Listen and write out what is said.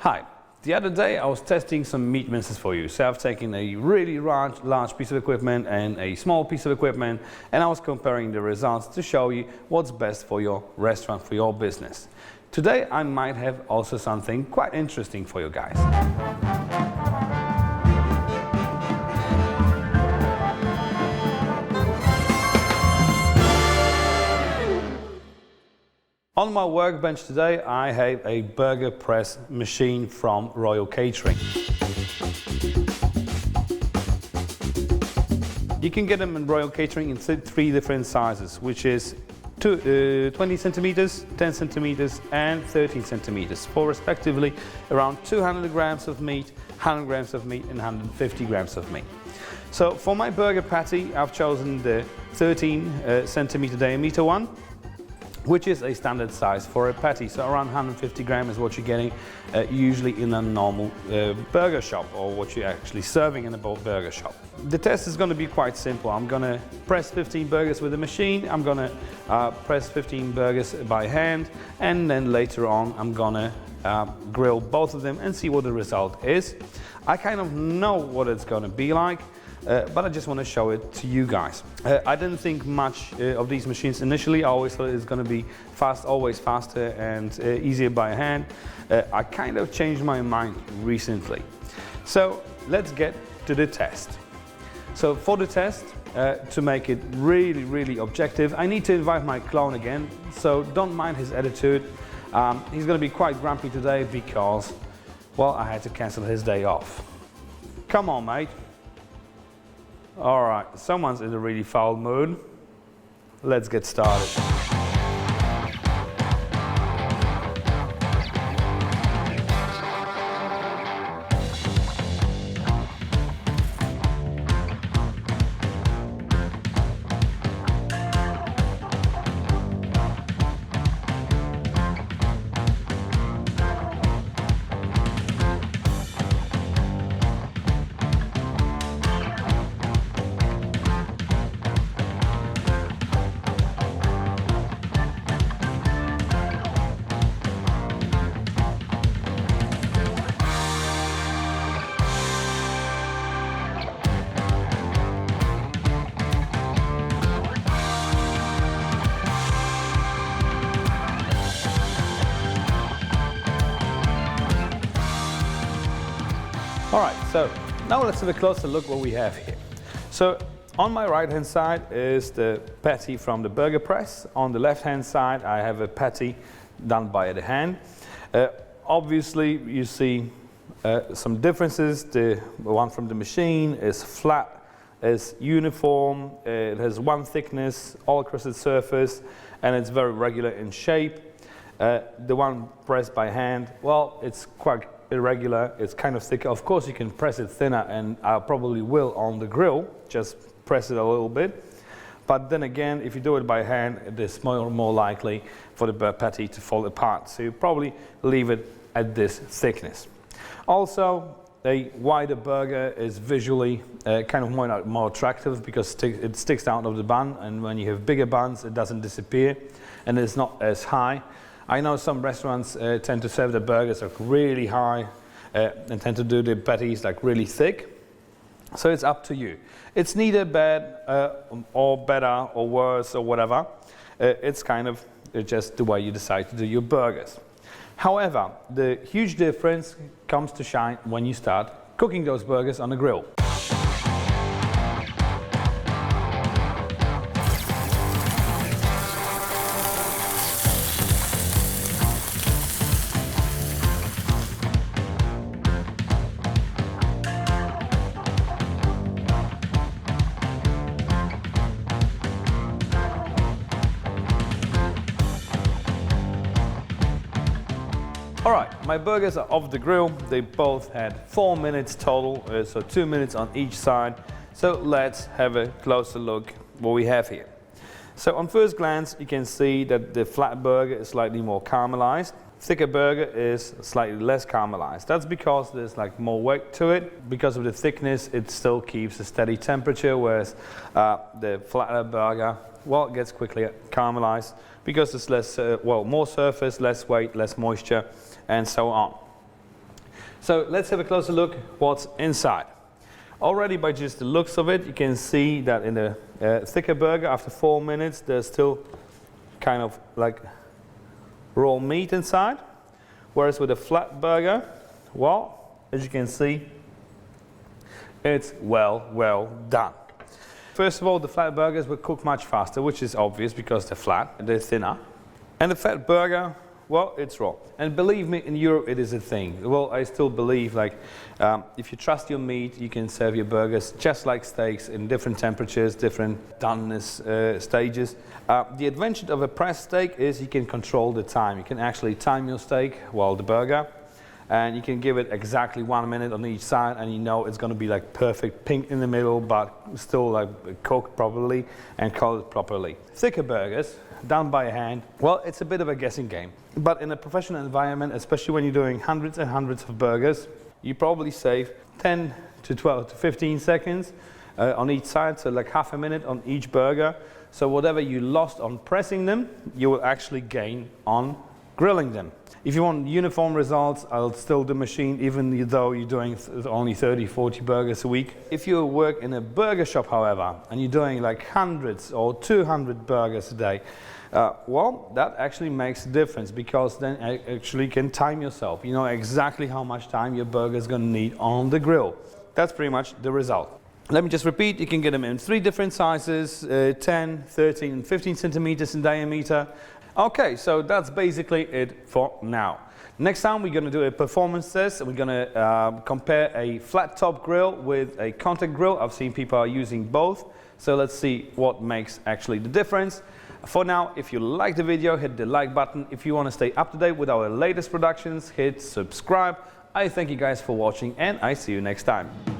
Hi, the other day I was testing some meat minces for you. So I've taken a really large piece of equipment and a small piece of equipment, and I was comparing the results to show you what's best for your restaurant, for your business. Today I might have also something quite interesting for you guys. On my workbench today I have a burger press machine from Royal Catering. You can get them in Royal Catering in three different sizes, which is 20 centimeters, 10 centimeters and 13 centimeters for respectively around 200 grams of meat, 100 grams of meat and 150 grams of meat. So for my burger patty I've chosen the 13 centimeter diameter one, which is a standard size for a patty. So around 150 grams is what you're getting usually in a normal burger shop, or what you're actually serving in a burger shop. The test is going to be quite simple. I'm going to press 15 burgers with a machine, I'm going to press 15 burgers by hand, and then later on I'm going to grill both of them and see what the result is. I kind of know what it's going to be like. But I just want to show it to you guys. I didn't think much of these machines initially. I always thought it's going to be always faster and easier by hand. I kind of changed my mind recently. So let's get to the test. So for the test, to make it really objective, I need to invite my clone again. So don't mind his attitude. He's going to be quite grumpy today because, well, I had to cancel his day off. Come on, mate. Alright, someone's in a really foul mood. Let's get started. Alright, so now let's have a closer look what we have here. So on my right hand side is the patty from the burger press. On the left hand side I have a patty done by the hand. Obviously you see some differences. The one from the machine is flat, is uniform, it has one thickness all across its surface, and it's very regular in shape. The one pressed by hand, well, it's quite irregular, it's kind of thicker. Of course you can press it thinner, and I probably will on the grill, just press it a little bit. But then again, if you do it by hand, it is more likely for the patty to fall apart. So you probably leave it at this thickness. Also, a wider burger is visually kind of more attractive because it sticks out of the bun, and when you have bigger buns it doesn't disappear and it's not as high. I know some restaurants tend to serve the burgers like really high and tend to do the patties like really thick. So it's up to you. It's neither bad or better or worse or whatever. It's kind of just the way you decide to do your burgers. However, the huge difference comes to shine when you start cooking those burgers on the grill. Alright, my burgers are off the grill. They both had 4 minutes total, so 2 minutes on each side. So let's have a closer look what we have here. So on first glance you can see that the flat burger is slightly more caramelized. Thicker burger is slightly less caramelized. That's because there's like more weight to it. Because of the thickness it still keeps a steady temperature, whereas the flatter burger, well, it gets quickly caramelized because there's less, more surface, less weight, less moisture, and so on. So let's have a closer look what's inside. Already by just the looks of it, you can see that in a thicker burger, after 4 minutes, there's still kind of like raw meat inside. Whereas with a flat burger, well, as you can see, it's well done. First of all, the flat burgers will cook much faster, which is obvious because they're flat and they're thinner. And the fat burger, well, it's raw. And believe me, in Europe it is a thing. Well, I still believe, like, if you trust your meat, you can serve your burgers just like steaks in different temperatures, different doneness stages. The advantage of a pressed steak is you can control the time. You can actually time your steak while the burger, and you can give it exactly 1 minute on each side, and you know it's going to be like perfect pink in the middle, but still like cooked properly and coated properly. Thicker burgers, done by hand, well, it's a bit of a guessing game. But in a professional environment, especially when you're doing hundreds and hundreds of burgers, you probably save 10 to 12 to 15 seconds on each side, so like half a minute on each burger. So whatever you lost on pressing them, you will actually gain on grilling them. If you want uniform results, I'll still do machine, even though you're doing only 30, 40 burgers a week. If you work in a burger shop, however, and you're doing like hundreds or 200 burgers a day, well, that actually makes a difference, because then you actually can time yourself. You know exactly how much time your burger is going to need on the grill. That's pretty much the result. Let me just repeat, you can get them in 3 different sizes, 10, 13 and 15 centimeters in diameter. Okay, so that's basically it for now. Next time we're going to do a performance test. We're going to compare a flat top grill with a contact grill. I've seen people are using both, so let's see what makes actually the difference. For now, if you like the video, hit the like button. If you want to stay up to date with our latest productions, hit subscribe. I thank you guys for watching, and I see you next time.